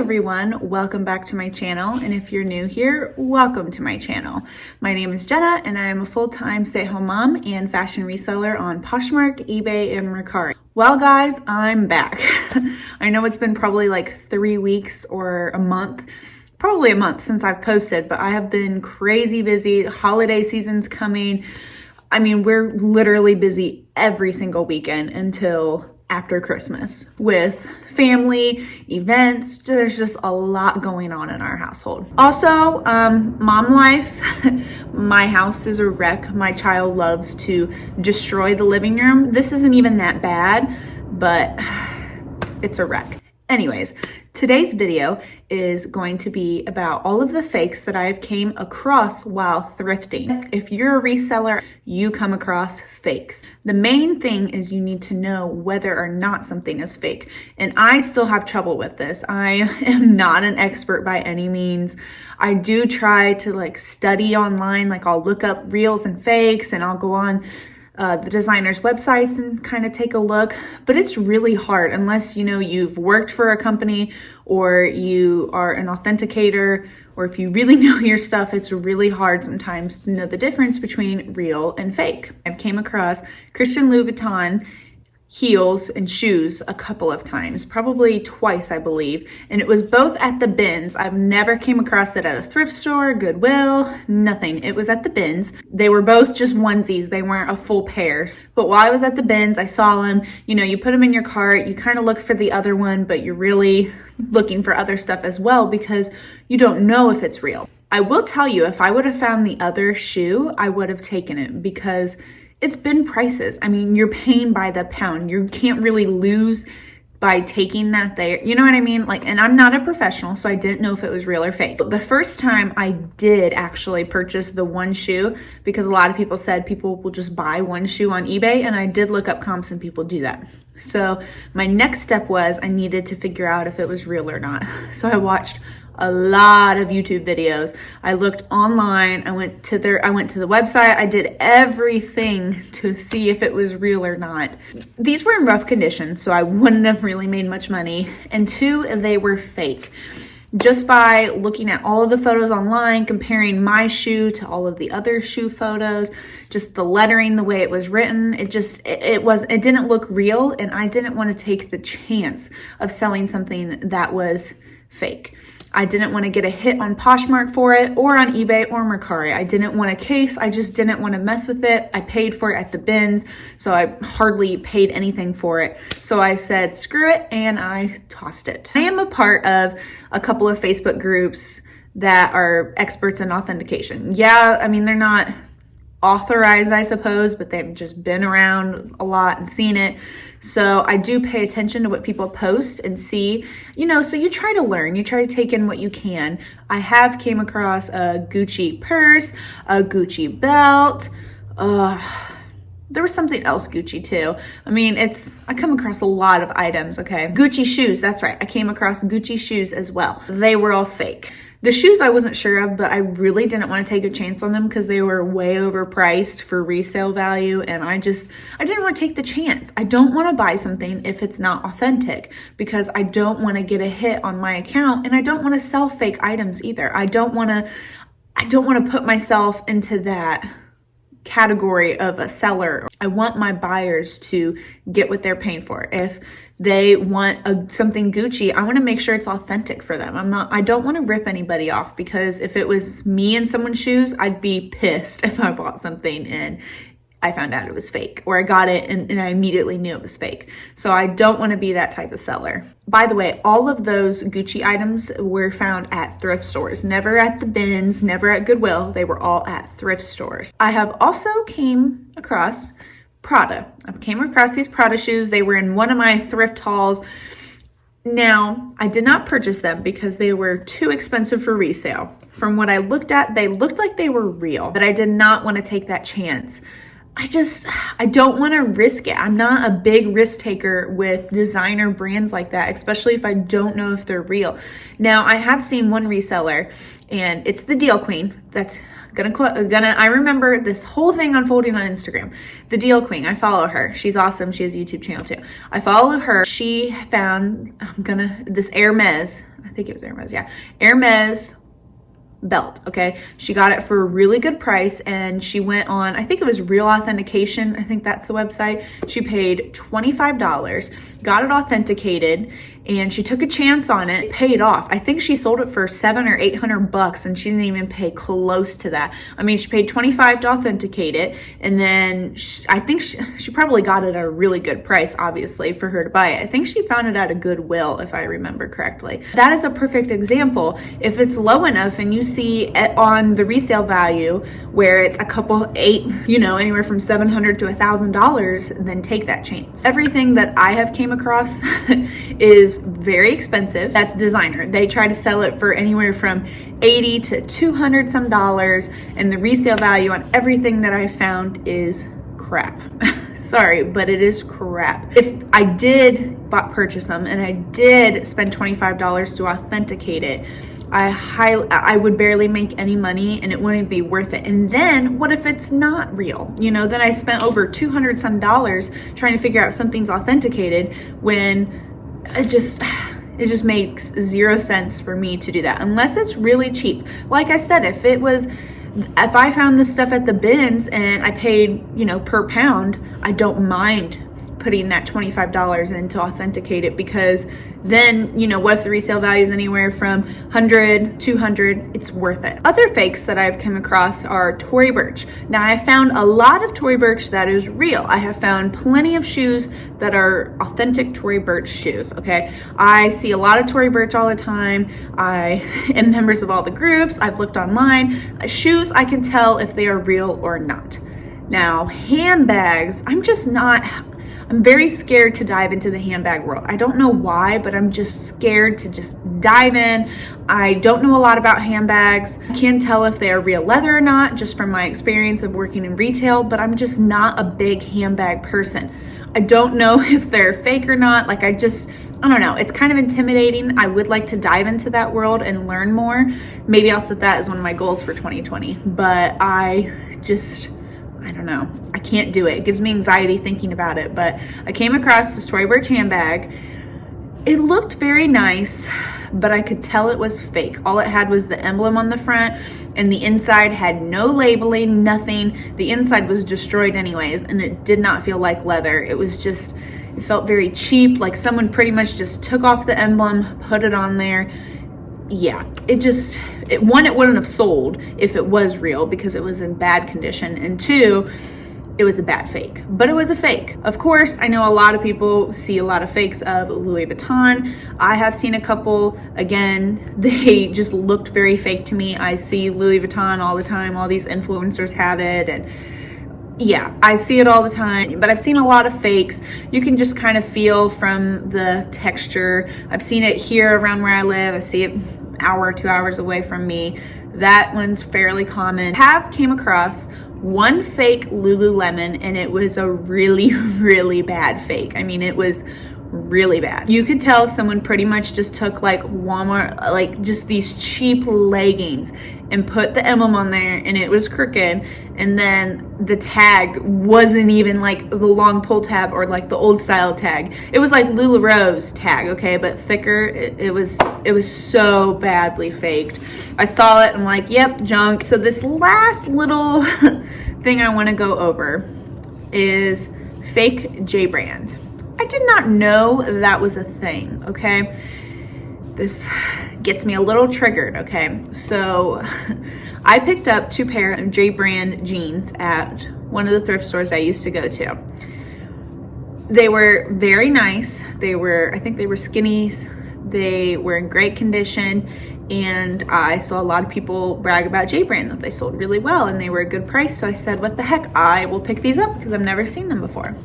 everyone, welcome back to my channel, and if you're new here, welcome to my channel. My name is Jenna and I am a full-time stay-at-home mom and fashion reseller on Poshmark, eBay, and Mercari. Well guys, I'm back. I know it's been probably like 3 weeks or a month, probably a month since I've posted, but I have been crazy busy. Holiday season's coming. I mean, we're literally busy every single weekend until after Christmas with family, events. There's just a lot going on in our household. Also, mom life. My house is a wreck. My child loves to destroy the living room. This isn't even that bad, but it's a wreck. Anyways, today's video is going to be about all of the fakes that I've came across while thrifting. If you're a reseller, you come across fakes. The main thing is you need to know whether or not something is fake. And I still have trouble with this. I am not an expert by any means. I do try to study online. I'll look up reals and fakes and I'll go on the designers' websites and kind of take a look, but it's really hard unless you've worked for a company or you are an authenticator, or if you really know your stuff. It's really hard sometimes to know the difference between real and fake. I came across Christian Louboutin heels and shoes a couple of times, probably twice, I believe. And it was both at the bins. I've never came across it at a thrift store, Goodwill, nothing. It was at the bins. They were both just onesies. They weren't a full pair. But while I was at the bins, I saw them. You put them in your cart, you kind of look for the other one, but you're really looking for other stuff as well because you don't know if it's real. I will tell you, if I would have found the other shoe, I would have taken it because it's been prices. I mean, you're paying by the pound. You can't really lose by taking that there. You know what I mean? And I'm not a professional, so I didn't know if it was real or fake. But the first time I did actually purchase the one shoe, because a lot of people said people will just buy one shoe on eBay, and I did look up comps and people do that. So my next step was I needed to figure out if it was real or not. So I watched a lot of YouTube videos. I looked online. I went to the website. I did everything to see if it was real or not. These were in rough condition, so I wouldn't have really made much money. And two, they were fake. Just by looking at all of the photos online, comparing my shoe to all of the other shoe photos, just the lettering, the way it was written, it didn't look real, and I didn't want to take the chance of selling something that was fake. I didn't want to get a hit on Poshmark for it, or on eBay or Mercari. I didn't want a case. I just didn't want to mess with it. I paid for it at the bins, so I hardly paid anything for it. So I said, screw it, and I tossed it. I am a part of a couple of Facebook groups that are experts in authentication. Yeah, I mean, they're not authorized, I suppose, but they've just been around a lot and seen it. So I do pay attention to what people post and see, so you try to learn, you try to take in what you can. I have came across a Gucci purse, a Gucci belt, there was something else Gucci too. I mean, I come across a lot of items, okay? Gucci shoes, that's right. I came across Gucci shoes as well. They were all fake. The shoes I wasn't sure of, but I really didn't want to take a chance on them because they were way overpriced for resale value, and I didn't want to take the chance. I don't want to buy something if it's not authentic because I don't want to get a hit on my account, and I don't want to sell fake items either. I don't want to put myself into that category of a seller. I want my buyers to get what they're paying for. If they want something Gucci, I want to make sure it's authentic for them. I don't want to rip anybody off, because if it was me in someone's shoes, I'd be pissed if I bought something and I found out it was fake, or I got it and I immediately knew it was fake. So I don't want to be that type of seller. By the way, all of those Gucci items were found at thrift stores, never at the bins, never at Goodwill. They were all at thrift stores. I have also came across Prada. I came across these Prada shoes. They were in one of my thrift hauls. Now, I did not purchase them because they were too expensive for resale. From what I looked at, they looked like they were real, but I did not want to take that chance. I don't want to risk it. I'm not a big risk taker with designer brands like that, especially if I don't know if they're real. Now, I have seen one reseller, and it's the Deal Queen. That's I remember this whole thing unfolding on Instagram. The Deal Queen, I follow her. She's awesome. She has a YouTube channel too. I follow her. She found, this Hermes, I think it was Hermes, yeah. Hermes belt, okay? She got it for a really good price, and she went on, I think it was Real Authentication, I think that's the website. She paid $25, got it authenticated, and she took a chance on it, paid off. I think she sold it for $700 or $800, and she didn't even pay close to that. I mean, she paid $25 to authenticate it, and then I think she probably got it at a really good price, obviously, for her to buy it. I think she found it at a Goodwill, if I remember correctly. That is a perfect example. If it's low enough and you see it on the resale value where it's a couple anywhere from $700 to $1,000, then take that chance. Everything that I have came across is very expensive. That's designer. They try to sell it for anywhere from $80 to $200 some dollars, and the resale value on everything that I found is crap. Sorry, but it is crap. If I did purchase them and I did spend $25 to authenticate it, I would barely make any money, and it wouldn't be worth it. And then what if it's not real? Then I spent over $200 some dollars trying to figure out if something's authenticated, when it just makes zero sense for me to do that unless it's really cheap. Like I said, if I found this stuff at the bins and I paid, per pound, I don't mind putting that $25 in to authenticate it, because then, what if the resale value is anywhere from $100, $200, it's worth it. Other fakes that I've come across are Tory Burch. Now, I found a lot of Tory Burch that is real. I have found plenty of shoes that are authentic Tory Burch shoes, okay? I see a lot of Tory Burch all the time. I am members of all the groups. I've looked online. Shoes, I can tell if they are real or not. Now, handbags, I'm very scared to dive into the handbag world. I don't know why, but I'm just scared to just dive in. I don't know a lot about handbags. I can't tell if they are real leather or not, just from my experience of working in retail, but I'm just not a big handbag person. I don't know if they're fake or not. I don't know. It's kind of intimidating. I would like to dive into that world and learn more. Maybe I'll set that as one of my goals for 2020, but I don't know. I can't do it. It gives me anxiety thinking about it. But I came across this Tory Burch handbag. It looked very nice, but I could tell it was fake. All it had was the emblem on the front, and the inside had no labeling, nothing. The inside was destroyed anyways, and it did not feel like leather. It felt very cheap, like someone pretty much just took off the emblem, put it on there. Yeah, one, it wouldn't have sold if it was real because it was in bad condition, and two, it was a bad fake, but it was a fake. Of course, I know a lot of people see a lot of fakes of Louis Vuitton. I have seen a couple. Again, they just looked very fake to me. I see Louis Vuitton all the time. All these influencers have it, and yeah, I see it all the time, but I've seen a lot of fakes. You can just kind of feel from the texture. I've seen it here around where I live. I see it an hour, 2 hours away from me. That one's fairly common. Came across one fake Lululemon, and it was a really, really bad fake. I mean, it was really bad. You could tell someone pretty much just took Walmart, just these cheap leggings and put the emblem on there, and it was crooked, and then the tag wasn't even the long pull tab or the old style tag. It was like LuLaRoe's tag, okay, but thicker. It was so badly faked. I saw it, I'm like, yep, junk. So this last little thing I want to go over is fake J brand. I did not know that was a thing, okay? This gets me a little triggered, okay? So I picked up 2 pair of J brand jeans at one of the thrift stores I used to go to. They were very nice. I think they were skinnies. They were in great condition, and I saw a lot of people brag about J brand, that they sold really well and they were a good price. So I said, what the heck, I will pick these up because I've never seen them before.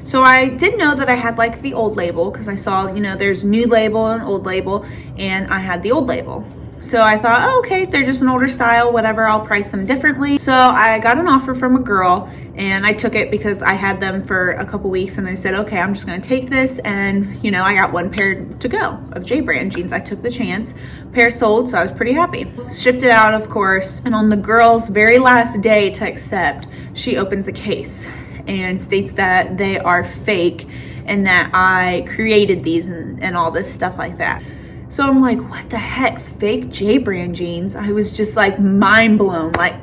So I did know that I had the old label, because I saw, there's new label and old label, and I had the old label. So I thought, oh, okay, they're just an older style, whatever, I'll price them differently. So I got an offer from a girl, and I took it because I had them for a couple weeks, and I said, okay, I'm just gonna take this, and I got 1 pair to go of J brand jeans. I took the chance. Pair sold, so I was pretty happy. Shipped it out, of course, and on the girl's very last day to accept, she opens a case and states that they are fake and that I created these and all this stuff like that. So I'm like, what the heck? Fake J brand jeans? I was just like mind blown, like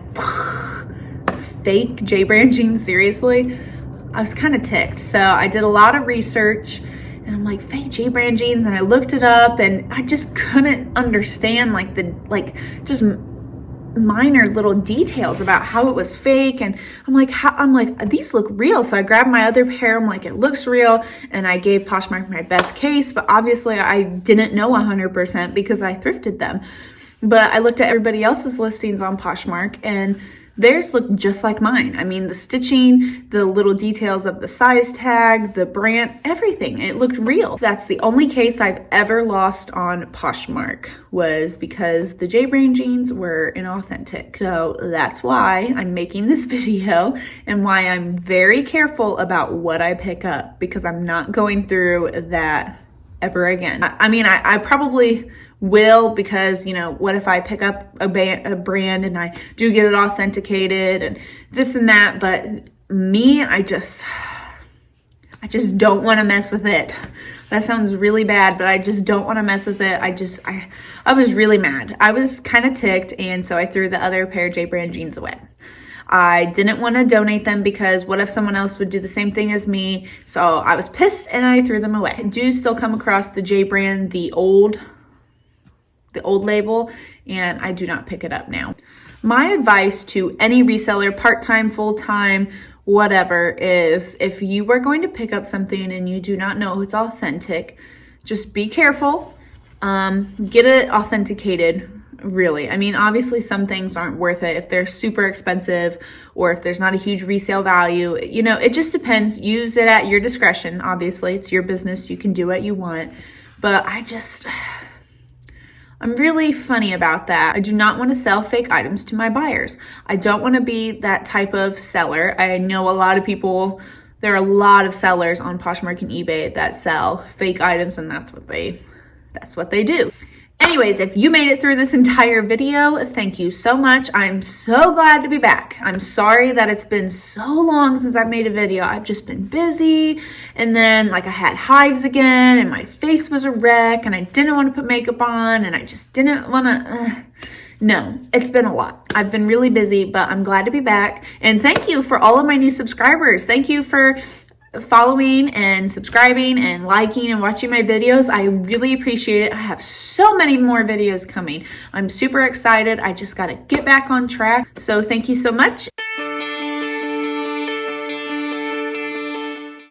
fake J brand jeans, seriously? I was kind of ticked. So I did a lot of research and I'm like, fake J brand jeans, and I looked it up and I just couldn't understand just minor little details about how it was fake. And I'm like, these look real. So I grabbed my other pair. I'm like, it looks real. And I gave Poshmark my best case, but obviously I didn't know 100% because I thrifted them. But I looked at everybody else's listings on Poshmark and theirs looked just like mine. I mean, the stitching, the little details of the size tag, the brand, everything, it looked real. That's the only case I've ever lost on Poshmark, was because the J brand jeans were inauthentic. So that's why I'm making this video and why I'm very careful about what I pick up, because I'm not going through that ever again. I mean, I probably will, because, you know, what if I pick up a brand and I do get it authenticated and this and that, but me, I just don't want to mess with it. That sounds really bad, but I just don't want to mess with it. I was really mad. I was kind of ticked, and so I threw the other pair of J brand jeans away. I didn't want to donate them because what if someone else would do the same thing as me? So I was pissed and I threw them away. I do still come across the J brand, the old label, and I do not pick it up now. My advice to any reseller, part-time, full-time, whatever, is if you are going to pick up something and you do not know it's authentic, just be careful. Get it authenticated. Really. I mean, obviously some things aren't worth it if they're super expensive or if there's not a huge resale value. You know, it just depends. Use it at your discretion. Obviously, it's your business. You can do what you want. But I'm really funny about that. I do not want to sell fake items to my buyers. I don't want to be that type of seller. I know a lot of people, there are a lot of sellers on Poshmark and eBay that sell fake items, and that's what they do. Anyways, if you made it through this entire video, thank you so much. I'm so glad to be back. I'm sorry that it's been so long since I've made a video. I've just been busy, and then I had hives again, and my face was a wreck, and I didn't want to put makeup on, and I just didn't want to... No, it's been a lot. I've been really busy, but I'm glad to be back. And thank you for all of my new subscribers. Thank you for following and subscribing and liking and watching my videos. I really appreciate it. I have so many more videos coming. I'm super excited. I just got to get back on track. So thank you so much.